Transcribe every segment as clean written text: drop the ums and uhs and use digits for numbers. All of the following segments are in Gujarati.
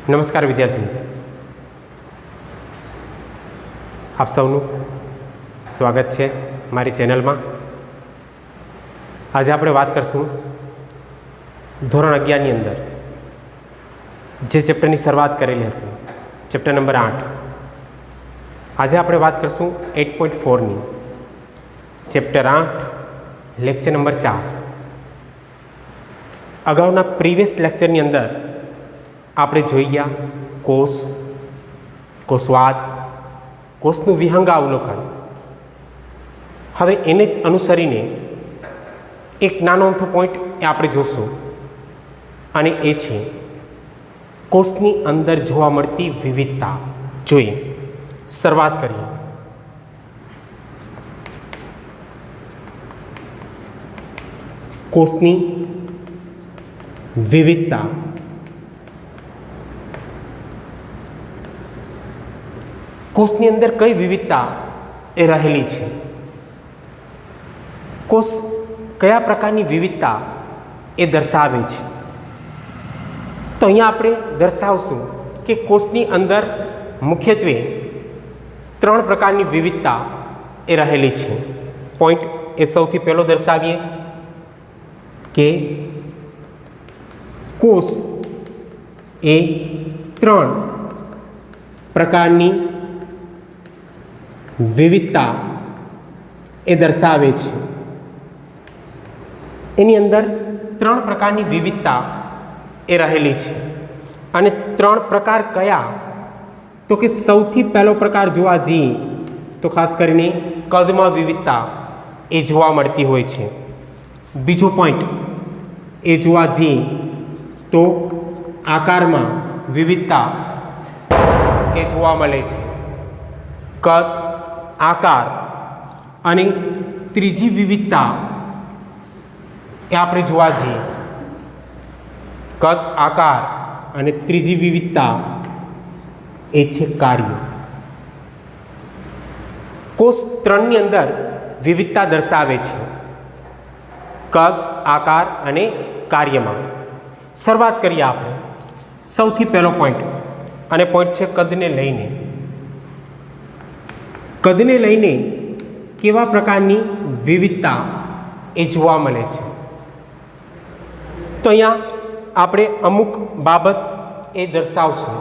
નમસ્કાર વિદ્યાર્થી મિત્રો, આપ સૌનું સ્વાગત છે મારી ચેનલમાં. આજે આપણે વાત કરશું ધોરણ 11ની અંદર જે ચેપ્ટરની શરૂઆત કરેલી હતી, ચેપ્ટર નંબર 8. આજે આપણે વાત કરશું 8.4ની, ચેપ્ટર 8, લેક્ચર નંબર 4. અગાઉના પ્રીવિયસ લેક્ચરની અંદર આપણે જોઈ ગયા કોષ, કોષવાદ, કોષનું વિહંગાવલોકન. હવે એને જ અનુસરીને એક નાનો અમથો પોઈન્ટ એ આપણે જોશું, અને એ છે કોષની અંદર જોવા મળતી વિવિધતા. જોઈએ, શરૂઆત કરીએ. કોષની વિવિધતા. કોષની અંદર કઈ વિવિધતા એ રહેલી છે? કોષ કયા પ્રકારની વિવિધતા એ દર્શાવે છે? તો અહીંયા આપણે દર્શાવશું કે કોષની અંદર મુખ્યત્વે 3 પ્રકારની વિવિધતા એ રહેલી છે. પોઈન્ટ એ સૌથી પહેલો દર્શાવીએ કે કોષ એ 3 પ્રકારની વિવિધતા એ દર્શાવે છે. એની અંદર 3 પ્રકારની વિવિધતા એ રહેલી છે. અને 3 પ્રકાર કયા? તો કે સૌથી પહેલો પ્રકાર જોવા જઈએ તો ખાસ કરીને કદમાં વિવિધતા એ જોવા મળતી હોય છે. બીજો પોઈન્ટ એ જોવા જઈએ તો આકારમાં વિવિધતા એ જોવા મળે છે. કદ, આકાર. અને ત્રીજી વિવિધતા એ આપણે જોવા જઈએ, કદ, આકાર અને ત્રીજી વિવિધતા એ છે કાર્ય. કોષ 3ની અંદર વિવિધતા દર્શાવે છે, કદ, આકાર અને કાર્યમાં. શરૂઆત કરીએ આપણે. સૌથી પહેલો પોઈન્ટ, અને પોઈન્ટ છે કદને લઈને. કદને લઈને કેવા પ્રકારની વિવિધતા એ જોવા મળે છે? તો અહીંયા આપણે અમુક બાબત એ દર્શાવશું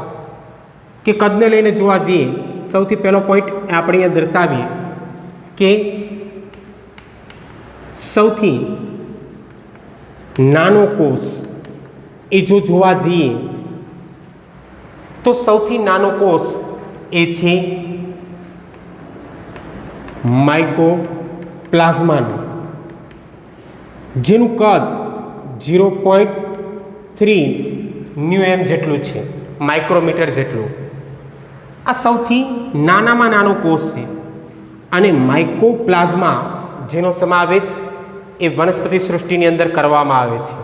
કે કદને લઈને જોવા જઈએ. સૌથી પહેલો પોઈન્ટ આપણે અહીંયા દર્શાવીએ કે સૌથી નાનો કોષ એ જો જોવા જઈએ તો સૌથી નાનો કોષ એ છે માઇકોપ્લાઝમાનું, જેનું કદ 0.3 μm જેટલું છે, માઇક્રોમીટર જેટલું. આ સૌથી નાનામાં નાનો કોષ છે. અને માઇકોપ્લાઝમા જેનો સમાવેશ એ વનસ્પતિ સૃષ્ટિની અંદર કરવામાં આવે છે,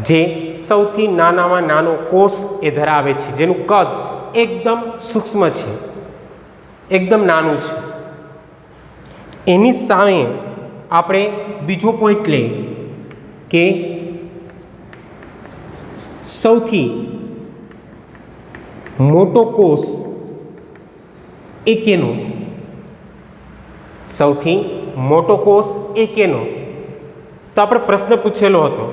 જે સૌથી નાનામાં નાનો કોષ એ ધરાવે છે, જેનું કદ એકદમ સૂક્ષ્મ છે, એકદમ નાનું છે. એની સામે આપણે બીજો પોઈન્ટ લઈએ કે સૌથી મોટો કોષ એ કેનો? સૌથી મોટો કોષ એ કેનો? તો આપણે પ્રશ્ન પૂછેલો હતો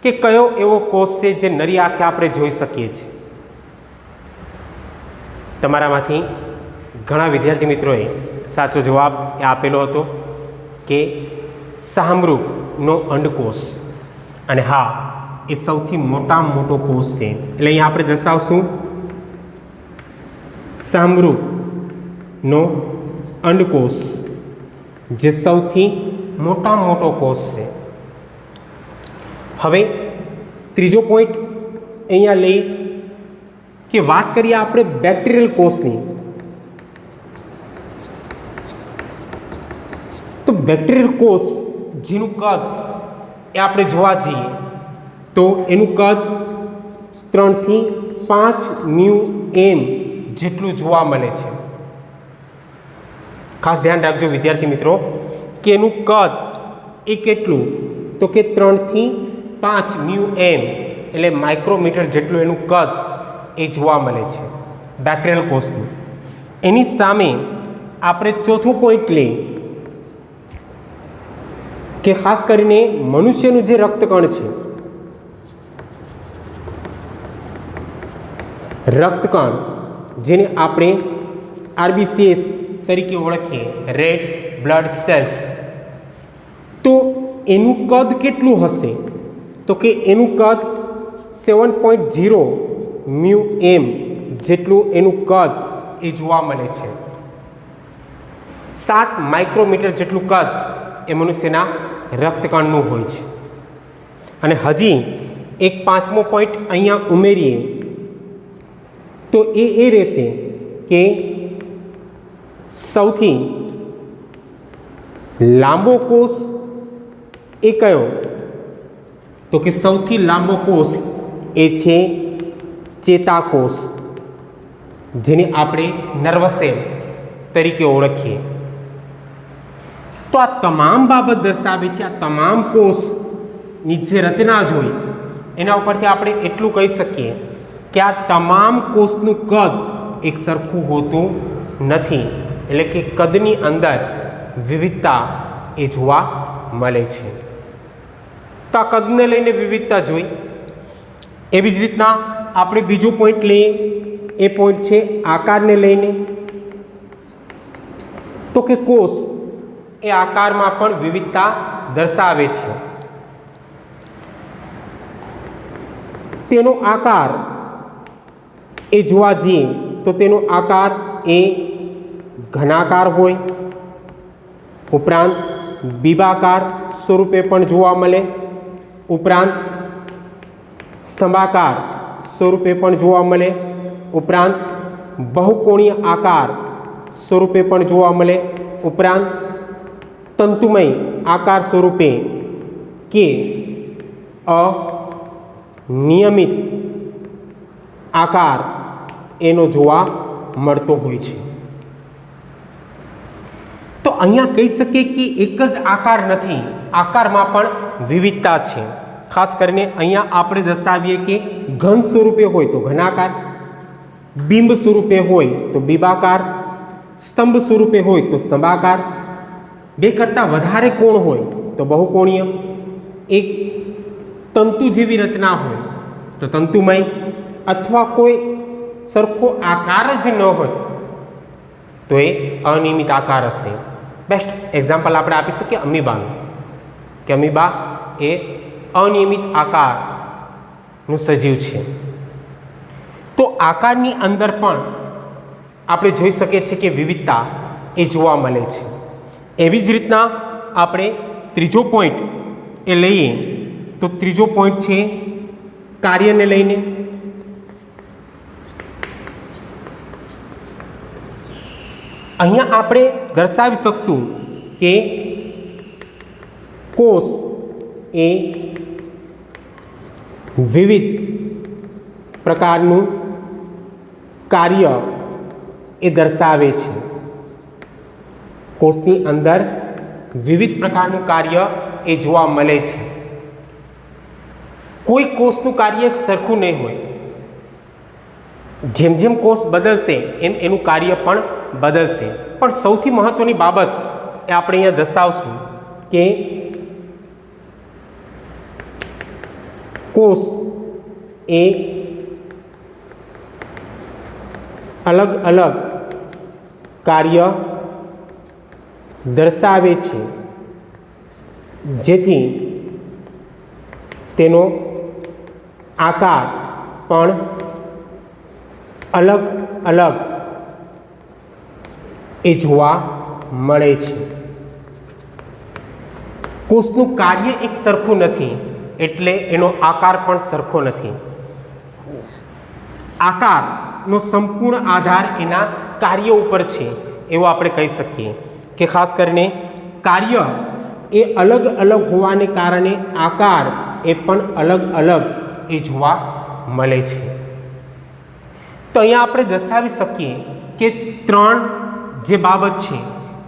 કે કયો એવો કોષ છે જે નરી આંખે આપણે જોઈ શકીએ છીએ? તમારામાંથી ઘણા વિદ્યાર્થી મિત્રોએ સાચો જવાબ એ આપેલો હતો કે શાહમૃગનો અંડકોષ. અને હા, એ સૌથી મોટામાં મોટો કોષ છે. એટલે અહીંયા આપણે દર્શાવશું શાહમૃગનો અંડકોષ, જે સૌથી મોટામાં મોટો કોષ છે. હવે ત્રીજો પોઈન્ટ અહીંયા લઈ કે વાત કરીએ આપણે બેક્ટેરિયલ કોષની. તો બેક્ટેરિયલ કોષ જેનું કદ એ આપણે જોવા જઈએ તો એનું કદ 3 થી 5 μm જેટલું જોવા મળે છે. ખાસ ધ્યાન રાખજો વિદ્યાર્થી મિત્રો કે એનું કદ એ કેટલું? તો કે 3 થી 5 μm એટલે માઇક્રોમીટર જેટલું એનું કદ એ જોવા મળે છે બેક્ટેરિયલ કોષનું. એની સામે આપણે ચોથો પોઈન્ટ લઈએ કે ખાસ કરીને મનુષ્યનું જે રક્તકણ છે, રક્તકણ જેને આપણે આરબીસીએસ તરીકે ઓળખીએ, રેડ બ્લડ સેલ્સ, તો એનું કદ કેટલું હશે? તો કે એનું કદ 7.0 μm જેટલું એનું કદ એ જોવા મળે છે. 7 માઇક્રોમીટર જેટલું કદ એ મનુષ્યના રક્તકણનું હોય છે. અને હજી એક પાંચમો પોઈન્ટ અહીંયા ઉમેરીએ તો એ રહેશે કે સૌથી લાંબો કોષ એ કયો? તો કે સૌથી લાંબો કોષ એ છે ચેતાકોષ, જેને આપણે નર્વસ સેલ તરીકે ઓળખીએ. તો આ તમામ બાબત દર્શાવે છે, આ તમામ કોષની જે રચના જોઈ એના ઉપરથી આપણે એટલું કહી શકીએ કે આ તમામ કોષનું કદ એક સરખું હોતું નથી, એટલે કે કદની અંદર વિવિધતા એ જોવા મળે છે. તો આ કદને લઈને વિવિધતા જોઈ. એવી જ રીતના આપણે બીજો પોઈન્ટ લઈએ, એ પોઈન્ટ છે આકારને લઈને. તો કે કોષ એ આકારમાં પણ વિવિધતા દર્શાવે છે. તેનો આકાર એ જોવા જઈએ તો તેનો આકાર એ ઘનાકાર હોય, ઉપરાંત બીબાકાર સ્વરૂપે પણ જોવા મળે, ઉપરાંત સ્તંભાકાર સ્વરૂપે પણ જોવા મળે, ઉપરાંત બહુકોણીય આકાર સ્વરૂપે પણ જોવા મળે, ઉપરાંત તંતુમય આકાર સ્વરૂપે કે અનિયમિત આકાર એનો જોવા મળતો હોય છે. તો અહીંયા કહી શકીએ કે એક જ આકાર નથી, આકારમાં પણ વિવિધતા છે. ખાસ કરીને અહીંયા આપણે દર્શાવીએ કે ઘન સ્વરૂપે હોય તો ઘનાકાર, બિંબ સ્વરૂપે હોય તો બીબાકાર, સ્તંભ સ્વરૂપે હોય તો સ્તંભાકાર, બે કરતાં વધારે કોણ હોય તો બહુકોણીય, એક તંતુ જેવી રચના હોય તો તંતુમય, અથવા કોઈ સરખો આકાર જ ન હોય તો એ અનિયમિત આકાર હશે. બેસ્ટ એક્ઝામ્પલ આપણે આપી શકીએ અમીબાનું, કે અમીબા એ અનિયમિત આકારનું સજીવ છે. તો આકારની અંદર પણ આપણે જોઈ શકીએ છીએ કે વિવિધતા એ જોવા મળે છે. એવી જ રીતના આપણે ત્રીજો પોઈન્ટ એ લઈએ તો ત્રીજો પોઈન્ટ છે કાર્યને લઈને. અહીંયા આપણે દર્શાવી શકશું કે કોષ એ વિવિધ પ્રકારનું કાર્ય એ દર્શાવે છે. કોષની અંદર વિવિધ પ્રકારનું કાર્ય એ જોવા મળે છે. કોઈ કોષનું કાર્ય એક સરખું નહીં હોય. જેમ જેમ કોષ બદલશે એમ એનું કાર્ય પણ બદલશે. પણ સૌથી મહત્વની બાબત એ આપણે અહીંયા દર્શાવશું કે કોષ એ અલગ અલગ કાર્ય દર્શાવે છે, જેથી તેનો આકાર પણ અલગ અલગ એ જોવા મળે છે. કોષનું કાર્ય એક સરખું નથી એટલે એનો આકાર પણ સરખો નથી. આકારનો સંપૂર્ણ આધાર એના કાર્ય ઉપર છે એવું આપણે કહી શકીએ કે ખાસ કરીને કાર્ય એ અલગ અલગ હોવાને કારણે આકાર એ પણ અલગ અલગ એ જોવા મળે છે. તો અહીંયા આપણે દર્શાવી શકીએ કે ત્રણ જે બાબત છે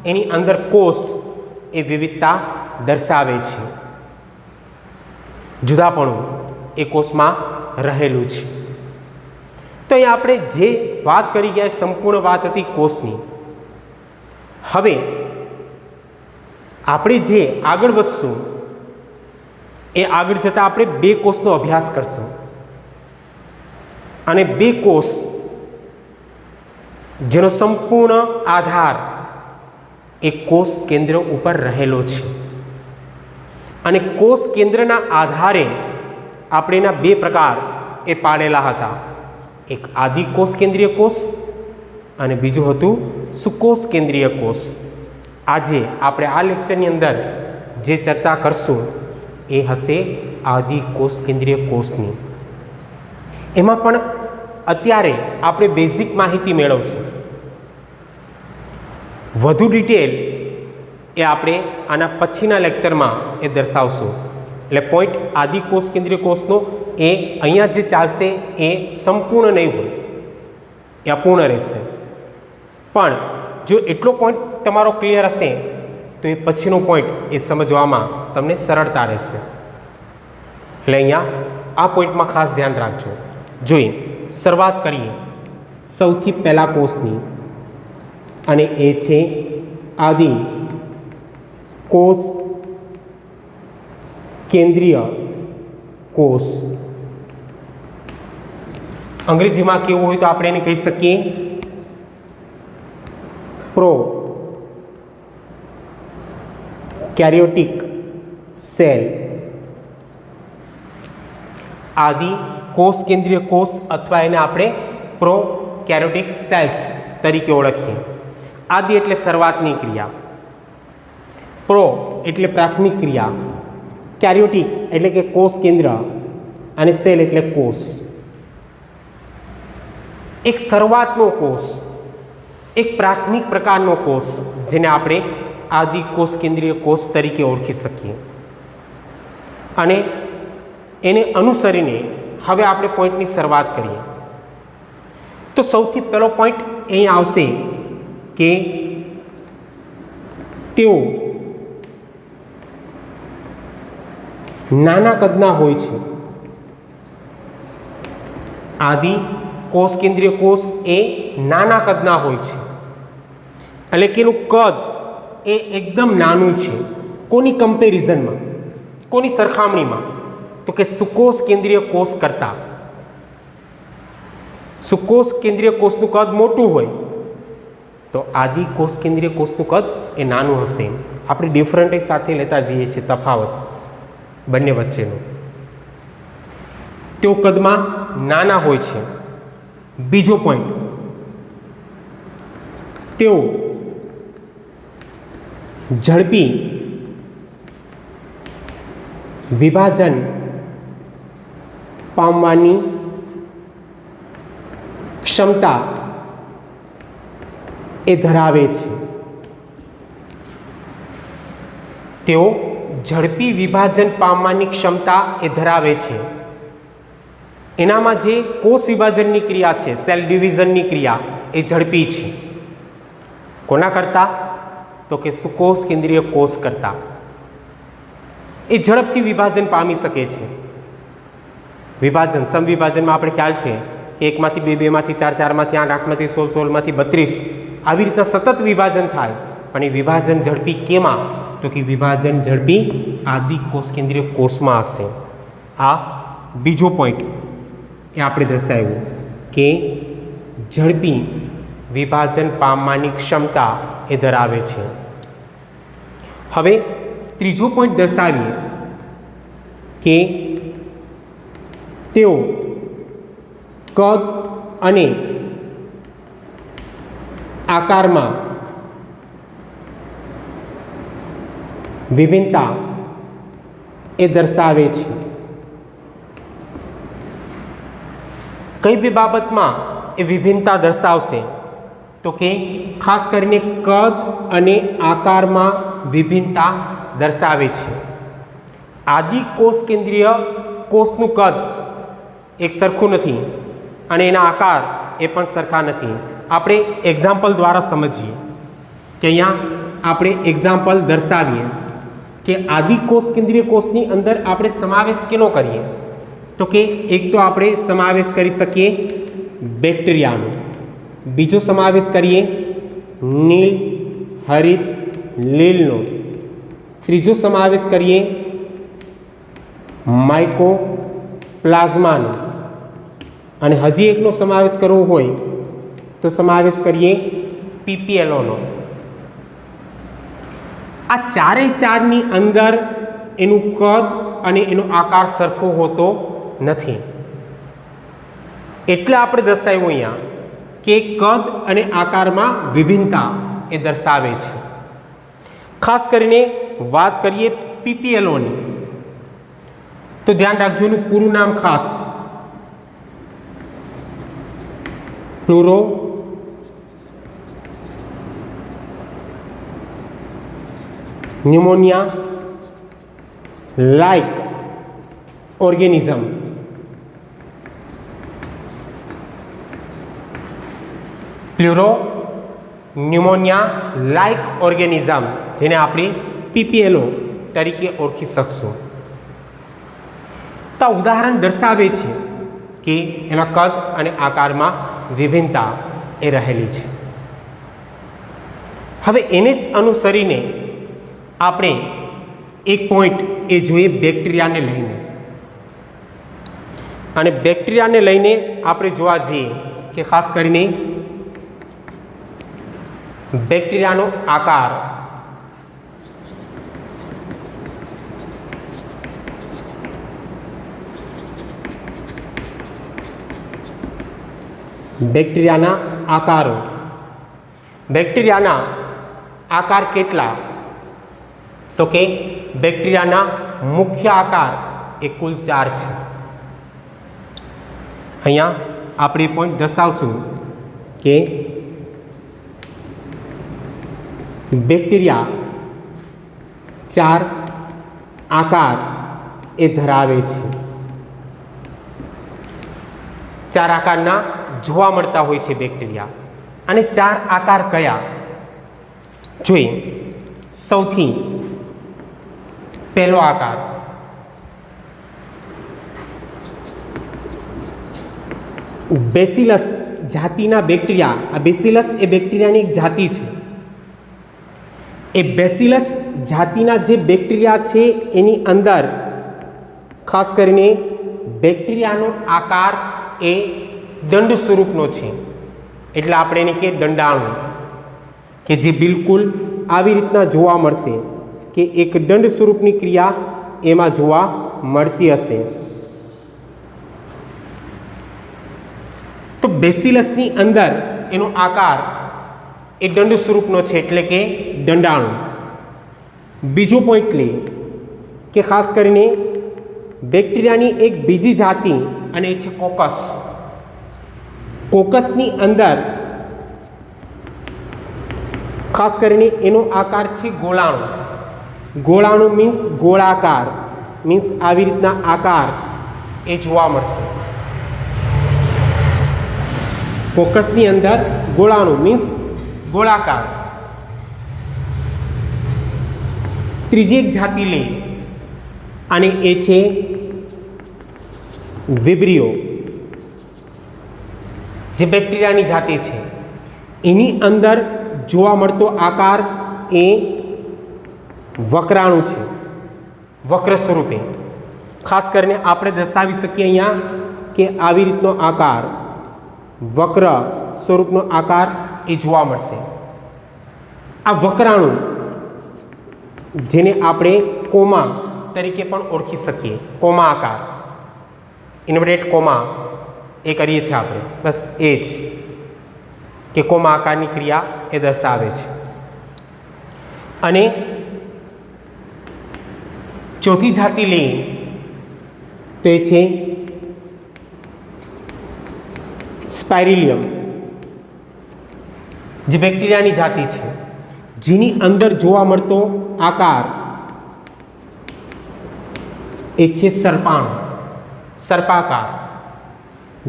એની અંદર કોષ એ વિવિધતા દર્શાવે છે. જુદાપણું એ કોષમાં રહેલું છે. તો અહીંયા આપણે જે વાત કરી ગયા સંપૂર્ણ વાત હતી કોષની. હવે આપણે જે આગળ વધશું એ આગળ જતાં આપણે બે કોષનો અભ્યાસ કરશું અને બે કોષ જેનો સંપૂર્ણ આધાર એ કોષ કેન્દ્ર ઉપર રહેલો છે અને કોષ કેન્દ્રના આધારે આપણે એના બે પ્રકાર એ પાડેલા હતા. એક આદિ કોષ કેન્દ્રીય કોષ અને બીજું હતું સુકોષ કેન્દ્રીય કોષ. આજે આપણે આ લેક્ચરની અંદર જે ચર્ચા કરશું એ હશે આદિ કોષ કેન્દ્રીય કોષની. એમાં પણ અત્યારે આપણે બેઝિક માહિતી મેળવશું. વધુ ડિટેલ એ આપણે આના પછીના લેક્ચરમાં એ દર્શાવશું. એટલે પોઈન્ટ આદિ કોષ કેન્દ્રીય કોષનો એ અહીંયા જે ચાલશે એ સંપૂર્ણ નહીં હોય, એ અપૂર્ણ રહેશે. પણ જો એટલો પોઈન્ટ તમારો ક્લિયર હશે તો એ પછીનો પોઈન્ટ એ સમજવામાં તમને સરળતા રહેશે. એટલે અહીંયા આ પોઈન્ટમાં ખાસ ધ્યાન રાખજો. જોઈએ, શરૂઆત કરીએ સૌથી પહેલા કોષની અને એ છે આદિ કોષ કેન્દ્રીય કોષ. અંગ્રેજીમાં કેવું હોય તો આપણે એને કહી શકીએ પ્રો કેરિયોટિક સેલ. આદિ કોષ કેન્દ્રીય કોષ અથવા એને આપણે પ્રો કેરિયોટિક સેલ્સ તરીકે ઓળખીએ. આદિ એટલે શરૂઆતની ક્રિયા, પ્રો એટલે પ્રાથમિક ક્રિયા, કેરિયોટિક એટલે કે કોષ કેન્દ્ર અને સેલ એટલે કોષ. એક શરૂઆતનો કોષ, એક પ્રાથમિક પ્રકારનો કોષ જેને આપણે આદિ કોષ કેન્દ્રીય કોષ તરીકે ઓળખી શકીએ. અને એને અનુસરીને હવે આપણે પોઈન્ટની શરૂઆત કરીએ. તો સૌથી પહેલો પોઈન્ટ અહીં આવશે કે તેઓ નાના કદના હોય છે. આદિ કોષ કેન્દ્રીય કોષ એ નાના કદના હોય છે, એટલે કે એનું કદ એ એકદમ નાનું છે. કોની કમ્પેરિઝનમાં, કોની સરખામણીમાં? તો કે સુકોષ કેન્દ્રીય કોષ કરતાં. સુકોષ કેન્દ્રીય કોષનું કદ મોટું હોય તો આદિ કોષ કેન્દ્રીય કોષનું કદ એ નાનું હશે. આપણે ડિફરન્ટ સાથે લેતા જઈએ છીએ તફાવત બંને વચ્ચેનો. તેઓ કદમાં નાના હોય છે. બીજો પોઈન્ટ, તેઓ ઝડપી વિભાજન પામવાની ક્ષમતા એ ધરાવે છે. તેઓ ઝડપી વિભાજન પામવાની ક્ષમતા એ ધરાવે છે. એનામાં જે કોષ વિભાજનની ક્રિયા છે, સેલ ડિવિઝનની ક્રિયા એ ઝડપી છે. કોના કરતાં? તો કે સુકોષ કેન્દ્રીય કોષ કરતાં. એ ઝડપથી વિભાજન પામી શકે છે. વિભાજન સમવિભાજનમાં આપણે ખ્યાલ છે કે 1 માંથી 2, 2 માંથી 4, 4 માંથી 8, 8 માંથી 16, 16 માંથી 32 આવી રીતના સતત વિભાજન થાય. પણ એ વિભાજન ઝડપી કેમાં? તો કે વિભાજન ઝડપી આદિ કોષ કેન્દ્રીય કોષમાં હશે. આ બીજો પોઈન્ટ એ આપણે દર્શાવ્યું કે ઝડપી વિભાજન પામવાની ક્ષમતા એ ધરાવે છે. હવે ત્રીજો પોઈન્ટ દર્શાવીએ કે તેઓ કદ અને આકારમાં વિભિન્નતા એ દર્શાવે છે. કઈ બી બાબતમાં એ વિભિન્નતા દર્શાવશે? તો કે ખાસ કરીને કદ અને આકારમાં વિભિન્નતા દર્શાવે છે. આદિ કોષ કેન્દ્રીય કોષનું કદ એક સરખું નથી અને એના આકાર એ પણ સરખા નથી. આપણે એક્ઝામ્પલ દ્વારા સમજીએ કે અહીંયા આપણે એક્ઝામ્પલ દર્શાવીએ કે આદિ કોષ કેન્દ્રીય કોષની અંદર આપણે સમાવેશ કેનો કરીએ? તો તો કે એક તો આપણે સમાવેશ કરી શકીએ બેક્ટેરિયાનો, બીજો સમાવેશ કરીએ નીલ, હરિત, લીલનો, ત્રીજો સમાવેશ કરીએ માઇકોપ્લાઝમાનો, અને હજી એકનો સમાવેશ કરવો હોય તો સમાવેશ કરીએ પીપીએલઓનો. આ ચારે ચારની અંદર એનું કદ અને એનો આકાર સરખો હોતો નથી, એટલે આપણે દર્શાવ્યું અહીંયા કે કદ અને આકારમાં વિભિન્નતા એ દર્શાવે છે. ખાસ કરીને વાત કરીએ પીપીએલઓની, તો ધ્યાન રાખજો એનું પૂરું નામ ખાસ pleuro pneumonia like organism. Pleuro pneumonia like organism, જેને આપણે પીપીએલઓ તરીકે ઓળખી શકશું. તો ઉદાહરણ દર્શાવે છે કે એના કદ અને આકારમાં વિભિન્નતા એ રહેલી છે. હવે એને જ અનુસરીને આપણે એક પોઈન્ટ એ જોઈએ બેક્ટેરિયાને લઈને, અને બેક્ટેરિયાને લઈને આપણે જોવા જઈએ કે ખાસ કરીને બેક્ટેરિયાનો આકાર બેક્ટેરિયાના આકારો. બેક્ટેરિયાના આકાર કેટલા? તો કે બેક્ટેરિયાના મુખ્ય આકાર એ કુલ 4 છે. અહીંયા આપણે પોઈન્ટ દર્શાવશું કે બેક્ટેરિયા 4 આકાર એ ધરાવે છે. 4 આકારના જોવા મળતા હોય છે બેક્ટેરિયા. અને 4 આકાર કયા જોઈએ? સૌથી પહેલો આકાર બેસિલસ જાતિના બેક્ટેરિયા. આ બેસિલસ એ બેક્ટેરિયાની એક જાતિ છે. એ બેસિલસ જાતિના જે બેક્ટેરિયા છે એની અંદર ખાસ કરીને બેક્ટેરિયાનો આકાર એ દંડ સ્વરૂપનો છે. એટલે આપણે એને કહીએ દંડાણુ, કે જે બિલકુલ આવી રીતના જોવા મળશે કે એક દંડ સ્વરૂપની ક્રિયા એમાં જોવા મળતી હશે. તો બેસિલસની અંદર એનો આકાર એ દંડ સ્વરૂપનો છે, એટલે કે દંડાણુ. બીજો પોઈન્ટ લે કે ખાસ કરીને બેક્ટેરિયાની એક બીજી જાતિ, અને એ છે કોકસ. કોકસની અંદર ખાસ કરીને એનો આકાર છે ગોળાણુ. ગોળાણુ મીન્સ ગોળાકાર, મીન્સ આવી રીતના આકાર એ જોવા મળશે. કોકસની અંદર ગોળાણુ મીન્સ ગોળાકાર. ત્રીજી એક જાતિ લે અને એ છે વિબ્રિયો, જે બેક્ટેરિયાની જાતિ છે. એની અંદર જોવા મળતો આકાર એ વક્રાણુ છે, વક્ર સ્વરૂપે. ખાસ કરીને આપણે દર્શાવી શકીએ અહીંયા કે આવી રીતનો આકાર, વક્ર સ્વરૂપનો આકાર એ જોવા મળશે. આ વક્રાણુ, જેને આપણે કોમા તરીકે પણ ઓળખી શકીએ, કોમા આકાર, ઇન્વર્ટેડ કોમા એ કરીએ છીએ આપણે, બસ એ જ કે કોમા આકારની ક્રિયા એ દર્શાવે છે. અને ચોથી જાતિ લઈએ તો એ છે સ્પાઇરિલિયમ, જે બેક્ટેરિયાની જાતિ છે, જેની અંદર જોવા મળતો આકાર એ છે સર્પાણુ, સર્પાકાર,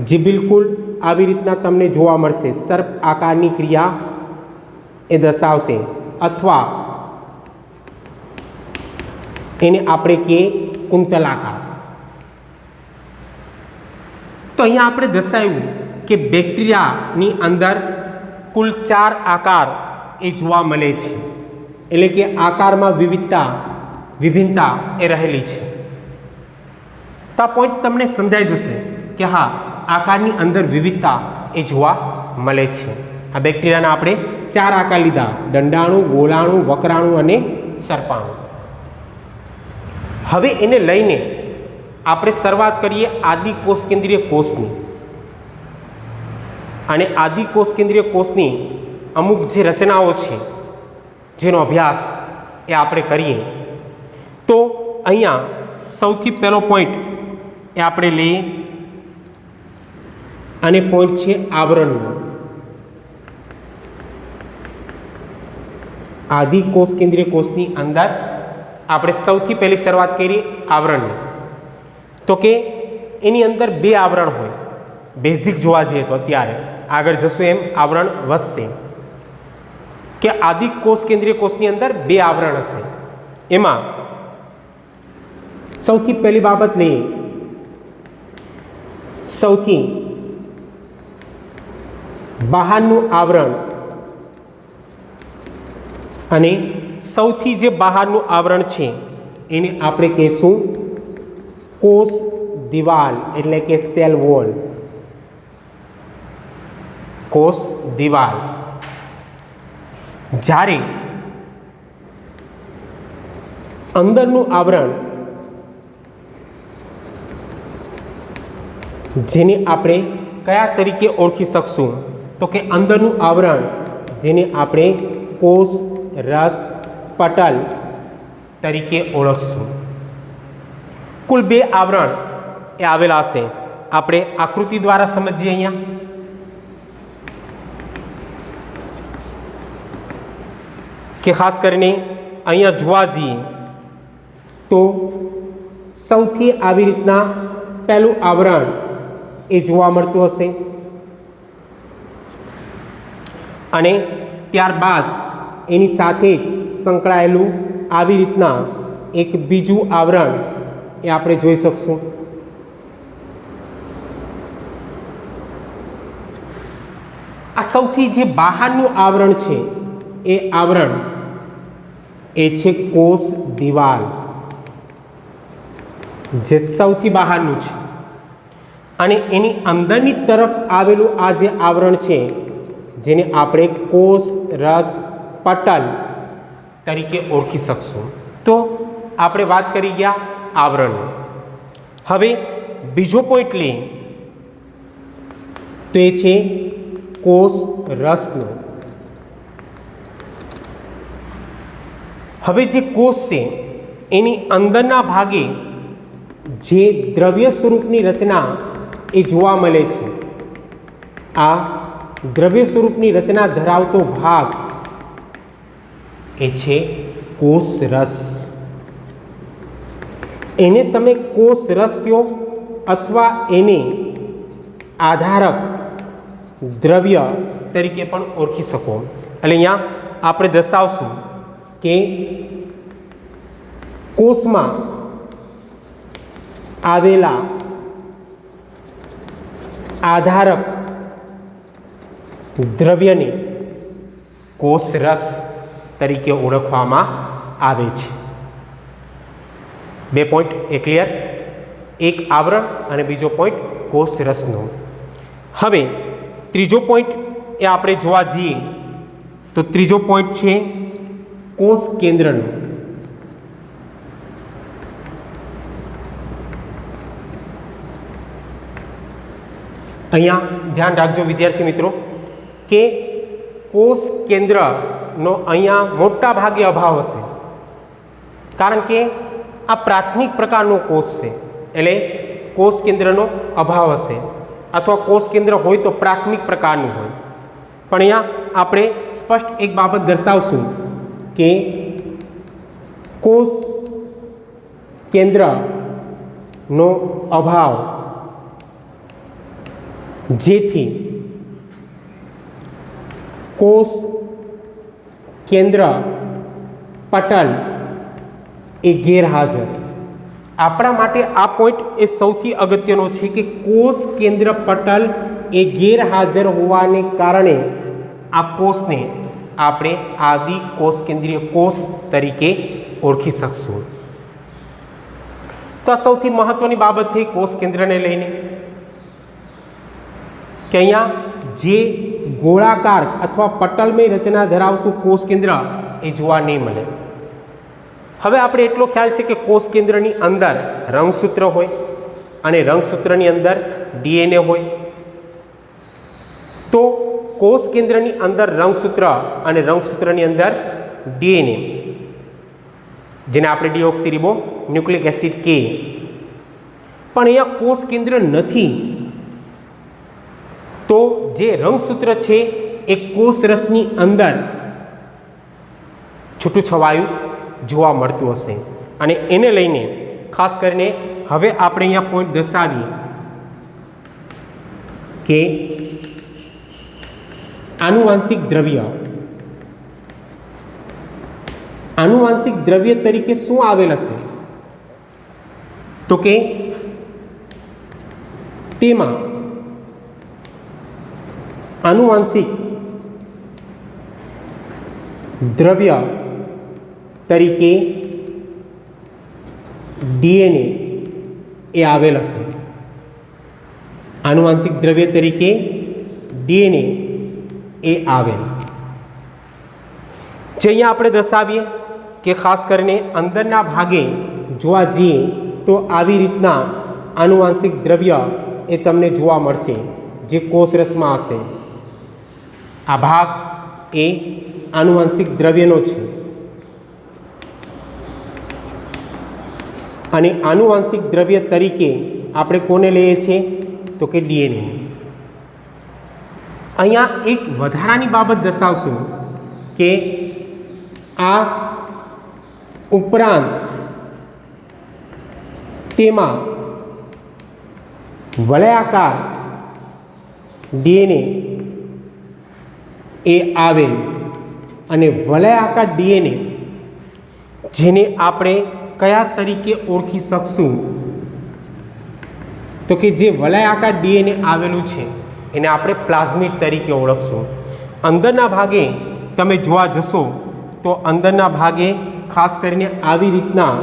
જે બિલકુલ આવી રીતના તમને જોવા મળશે. સર્પ આકારની ક્રિયા એ દર્શાવશે, અથવા એને આપણે કહીએ કુંતલાકાર. તો અહીંયા આપણે દર્શાવ્યું કે બેક્ટેરિયાની અંદર કુલ 4 આકાર એ જોવા મળે છે, એટલે કે આકારમાં વિભિન્નતા એ રહેલી છે. તો આ પોઈન્ટ તમને સમજાઈ જશે કે હા, આકારની અંદર વિવિધતા એ જોવા મળે છે. આ બેક્ટેરિયાના આપણે 4 આકાર લીધા: દંડાણુ, ગોળાણુ, વક્રાણુ અને સર્પાણુ. હવે એને લઈને આપણે શરૂઆત કરીએ આદિકોષ કેન્દ્રીય કોષની. અને આદિકોષ કેન્દ્રીય કોષની અમુક જે રચનાઓ છે જેનો અભ્યાસ એ આપણે કરીએ. તો અહીંયા સૌથી પહેલો પોઈન્ટ એ આપણે લઈએ, અને પોઈન્ટ છે આવરણનો. આદિકોષ કેન્દ્રીય કોષની અંદર આપણે સૌથી પહેલી શરૂઆત કરીએ આવરણની. તો કે એની અંદર 2 આવરણ હોય. બેઝિક જોવા જઈએ તો અત્યારે આગળ જશું એમ આવરણ વધશે કે આદિકોષ કેન્દ્રીય કોષની અંદર 2 આવરણ હશે. એમાં સૌથી પહેલી બાબત લઈએ, સૌથી બહારનું આવરણ. અને સૌથી જે બહારનું આવરણ છે એને આપણે કહીશું કોષ દિવાલ, એટલે કે સેલ વોલ. કોષ દિવાલ. જ્યારે અંદરનું આવરણ, જેને આપણે કયા તરીકે ઓળખી શકશું? તો કે અંદરનું આવરણ જેને આપણે કોષ રસ પટલ તરીકે ઓળખશું. કુલ 2 આવરણ એ આવેલા હશે. આપણે આકૃતિ દ્વારા સમજીએ. અહીંયા કે ખાસ કરીને અહીંયા જોવા જઈએ તો સૌથી આવી રીતના પહેલું આવરણ એ જોવા મળતું હશે, અને ત્યારબાદ એની સાથે જ સંકળાયેલું આવી રીતના એક બીજું આવરણ એ આપણે જોઈ શકશું. આ સૌથી જે બહારનું આવરણ છે એ આવરણ એ છે કોષ દિવાલ, જે સૌથી બહારનું છે. અને એની અંદરની તરફ આવેલું આ જે આવરણ છે જેને આપણે કોષ રસ પટલ તરીકે ઓળખી શકશું. તો આપણે વાત કરી ગયા આવરણની. હવે બીજો પોઈન્ટ લઈએ તો એ છે કોષ રસનો. હવે જે કોષ છે એની અંદરના ભાગે જે દ્રવ્ય સ્વરૂપની રચના એ જોવા મળે છે. આ દ્રવ્ય સ્વરૂપની રચના ધરાવતો ભાગ એ છે કોષ રસ. એને તમે કોષ રસ કહો અથવા એને આધારક દ્રવ્ય તરીકે પણ ઓળખી શકો. એટલે અહીંયા આપણે દર્શાવશું કે કોષમાં આવેલા આધારક દ્રવ્યને કોષ રસ તરીકે ઓળખવામાં આવે છે. 2 પોઈન્ટ એ ક્લિયર, એક આવરણ અને બીજો પોઈન્ટ કોષ રસનો. હવે ત્રીજો પોઈન્ટ એ આપણે જોવા જઈએ તો ત્રીજો પોઈન્ટ છે કોષ કેન્દ્રનો. અહીંયા ધ્યાન રાખજો વિદ્યાર્થી મિત્રો કે કોષ કેન્દ્રનો અહીંયા મોટા ભાગે અભાવ હશે, કારણ કે આ પ્રાથમિક પ્રકારનો કોષ છે, એટલે કોષ કેન્દ્રનો અભાવ હશે, અથવા કોષ કેન્દ્ર હોય તો પ્રાથમિક પ્રકારનું હોય. પણ અહીંયા આપણે સ્પષ્ટ એક બાબત દર્શાવશું કે કોષ કેન્દ્રનો અભાવ, જેથી કોષ કેન્દ્ર પટલ એ ગેરહાજર. આપણા માટે આ પોઈન્ટ એ સૌથી અગત્યનો છે કે કોષ કેન્દ્ર પટલ એ ગેરહાજર હોવાને કારણે આ કોષને આપણે આદિ કોષ કેન્દ્રીય કોષ તરીકે ઓળખી શકશું. તો આ સૌથી મહત્વની બાબત થઈ કોષ કેન્દ્રને લઈને કે અહીંયા જે ગોળાકાર અથવા પટલમય રચના ધરાવતું કોષ કેન્દ્ર એ જોવા નહીં મળે. હવે આપણે એટલો ખ્યાલ છે કે કોષ કેન્દ્રની અંદર રંગસૂત્ર હોય અને રંગસૂત્રની અંદર ડીએનએ હોય. તો કોષ કેન્દ્રની અંદર રંગસૂત્ર અને રંગસૂત્રની અંદર ડીએનએ, જેને આપણે ડીઓક્સીરીબો ન્યુક્લિક એસિડ કે, પણ અહીંયા કોષ કેન્દ્ર નથી. તો જે રંગસૂત્ર છે એ કોષરસની અંદર છૂટું છવાયું જોવા મળતું હશે અને એને લઈને ખાસ કરીને હવે આપણે અહીંયા પોઈન્ટ દર્શાવીએ કે આનુવાંશિક દ્રવ્ય તરીકે શું આવેલ હશે? તો કે તેમાં આનુવાંશિક દ્રવ્ય તરીકે ડીએનએ એ આવેલ હશે. આનુવાંશિક દ્રવ્ય તરીકે ડીએનએ એ આવેલ, જે અહીંયા આપણે દર્શાવીએ કે ખાસ કરીને અંદરના ભાગે જોવા જઈએ તો આવી રીતના આનુવાંશિક દ્રવ્ય એ તમને જોવા મળશે જે કોષરસમાં હશે. આ ભાગ એ આનુવાંશિક દ્રવ્યનો છે અને આનુવાંશિક દ્રવ્ય તરીકે આપણે કોને લઈએ છીએ? તો કે ડીએનએ. અહીંયા એક વધારાની બાબત દર્શાવશું કે આ ઉપરાંત તેમાં વલયાકાર ડીએનએ એ આવેલ અને વલયાકાર ડીએનએ જેને આપણે કયા તરીકે ઓળખી શકશું? તો કે જે વલયાકાર ડીએનએ આવેલું છે એને આપણે પ્લાઝમિડ તરીકે ઓળખશું. અંદરના ભાગે તમે જોવા જશો તો અંદરના ભાગે ખાસ કરીને આવી રીતના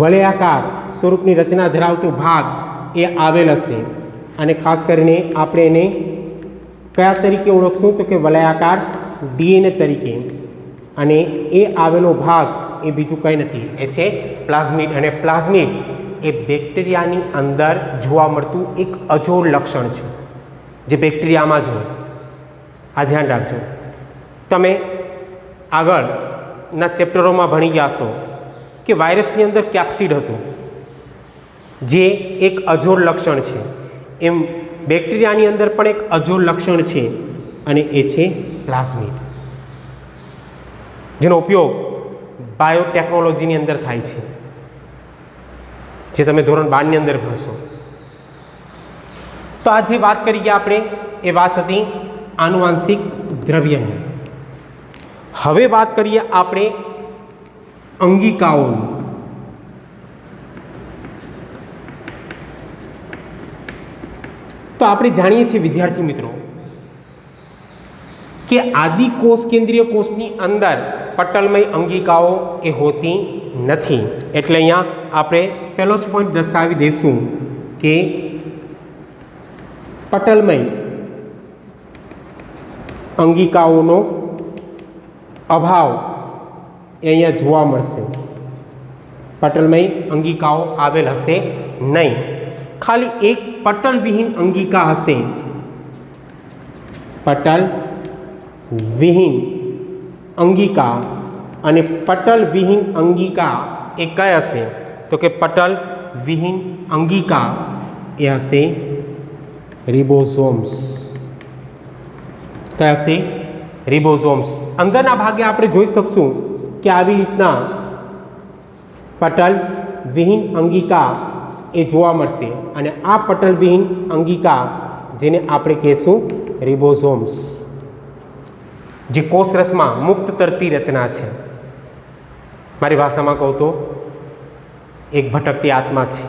વલયાકાર સ્વરૂપની રચના ધરાવતો ભાગ એ આવેલ હશે અને ખાસ કરીને આપણે એને કયા તરીકે ઓળખશું? તો કે વલયાકાર ડીએનએ તરીકે. અને એ આવેલો ભાગ એ બીજું કંઈ નથી, એ છે પ્લાઝમિડ. અને પ્લાઝમિડ એ બેક્ટેરિયાની અંદર જોવા મળતું એક અજોડ લક્ષણ છે જે બેક્ટેરિયામાં જ હોય. આ ધ્યાન રાખજો. તમે આગળના ચેપ્ટરોમાં ભણી ગયા છો કે વાયરસની અંદર કેપ્સિડ હતું જે એક અજોડ લક્ષણ છે, એમ બેક્ટેરિયાની અંદર પણ એક અજોડ લક્ષણ છે અને એ છે પ્લાઝમિડ, જેનો ઉપયોગ બાયોટેકનોલોજીની અંદર થાય છે, જે તમે ધોરણ 12 ની અંદર ભણશો. તો આ જે વાત કરી ગયા આપણે એ વાત હતી આનુવાંશિક દ્રવ્યની. હવે વાત કરીએ આપણે અંગિકાઓની. તો આપણે જાણીએ છીએ વિદ્યાર્થી મિત્રો કે આદિ કોષ કેન્દ્રીય કોષની અંદર પટલમય અંગિકાઓ એ હોતી નથી. એટલે અહીંયા આપણે પહેલો જ પોઈન્ટ દર્શાવી દઈશું કે પટલમય અંગિકાઓનો અભાવ એ અહીંયા જોવા મળશે. પટલમય અંગિકાઓ આવેલ હશે નહીં, ખાલી એક પટલવિહીન અંગિકા હશે. પટલ વિહીન અંગિકા અને પટલ વિહીન અંગિકા એ કઈ હશે? તો કે પટલ વિહીન અંગિકા એ હશે રિબોઝોમ્સ. કયા હશે? રિબોઝોમ્સ. અંદરના ભાગે આપણે જોઈ શકશું કે આવી રીતના પટલ વિહીન અંગિકા એ જોવા મળશે અને આ પટલ વિહીન અંગિકા જેને આપણે કહેશું રિબોઝોમ્સ, જે કોષરસમાં મુક્ત તરતી રચના છે. મારી ભાષામાં કહું તો એક ભટકતી આત્મા છે.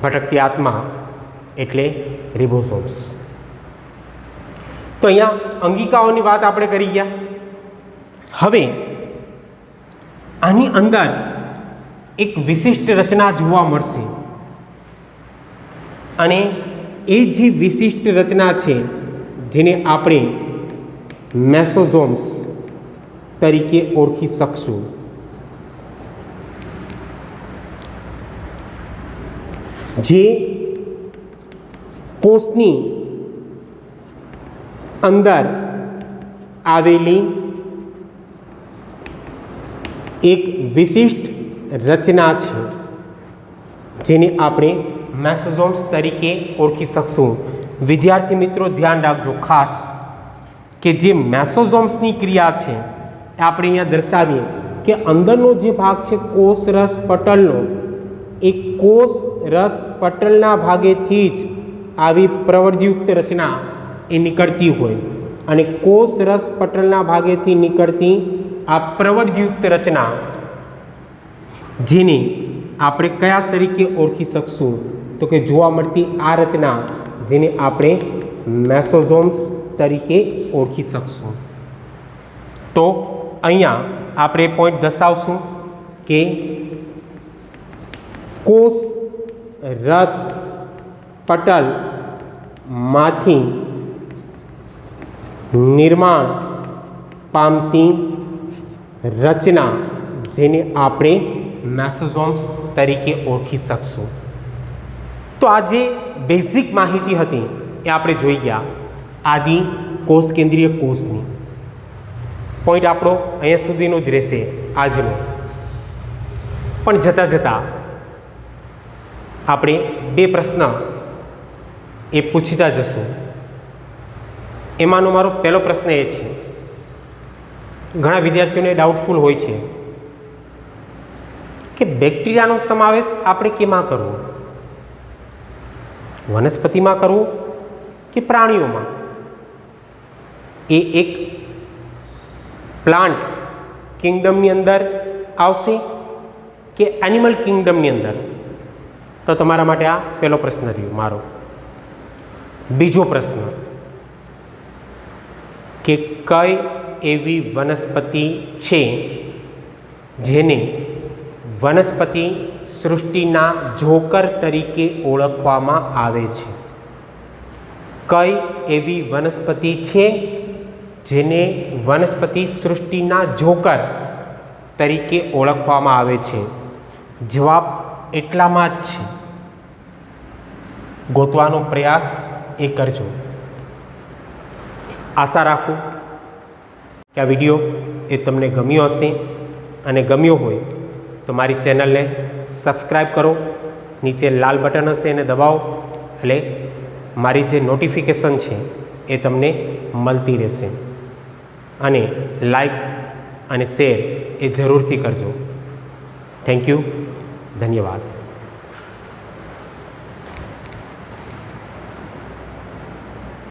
ભટકતી આત્મા એટલે રિબોસોમ્સ. તો અહીંયા અંગિકાઓની વાત આપણે કરી ગયા. હવે આની અંદર એક વિશિષ્ટ રચના જોવા મળશે અને એ જે વિશિષ્ટ રચના છે જેને આપણે મેસોઝોમ્સ તરીકે ઓળખી શકશું. જે કોષની અંદર આવેલી એક વિશિષ્ટ રચના છે જેને આપણે મેસોઝોમ્સ તરીકે ઓળખી શકશું. વિદ્યાર્થી મિત્રો ધ્યાન રાખજો ખાસ કે જે મેસોઝોમ્સની ક્રિયા છે એ આપણે અહીંયા દર્શાવીએ કે અંદરનો જે ભાગ છે કોષ રસ પટલનો, એ કોષ રસ પટલના ભાગેથી જ આવી પ્રવૃત્તિયુક્ત રચના એ નીકળતી હોય અને કોષ રસ પટલના ભાગેથી નીકળતી આ પ્રવૃત્તિયુક્ત રચના જેને આપણે કયા તરીકે ઓળખી શકશું તો કે જોવા મળતી આ રચના જેને આપણે મેસોઝોમ્સ તરીકે ઓળખી શકશું. તો અહીંયા આપણે પોઈન્ટ દર્શાવશું કે કોષ રસ પટલમાંથી નિર્માણ પામતી રચના જેને આપણે મેસોઝોમ્સ તરીકે ઓળખી શકશું. તો આ જે બેઝિક માહિતી હતી એ આપણે જોઈ ગયા આદિ કોષ કેન્દ્રીય કોષની. પોઈન્ટ આપણો અહીંયા સુધીનો જ રહેશે આજનો. પણ જતાં જતાં આપણે બે પ્રશ્ન એ પૂછતા જશું. એમાંનો મારો પહેલો પ્રશ્ન એ છે, ઘણા વિદ્યાર્થીઓને ડાઉટફુલ હોય છે કે બેક્ટેરિયાનો સમાવેશ આપણે કેમાં કરવો, વનસ્પતિમાં કરવું કે પ્રાણીઓમાં? એ એક પ્લાન્ટ કિંગડમની અંદર આવશે કે એનિમલ કિંગડમની અંદર? તો તમારા માટે આ પહેલો પ્રશ્ન રહ્યો મારો. બીજો પ્રશ્ન કે કઈ એવી વનસ્પતિ છે જેને વનસ્પતિ સૃષ્ટિના જોકર તરીકે ઓળખવામાં આવે છે? કઈ એવી વનસ્પતિ છે જેને વનસ્પતિ સૃષ્ટિના જોકર તરીકે ઓળખવામાં આવે છે? જવાબ એટલામાં જ છે. ગોતવાનો પ્રયાસ એ કરજો. આશા રાખું કે આ વિડીયો એ તમને ગમ્યો હશે અને ગમ્યો હોય તો મારી ચેનલને સબસ્ક્રાઈબ કરો. નીચે લાલ બટન હશે એને દબાવો એટલે મારી જે નોટિફિકેશન છે એ તમને મળતી રહેશે. અને લાઈક અને શેર એ જરૂરથી કરજો. Thank you. ધન્યવાદ.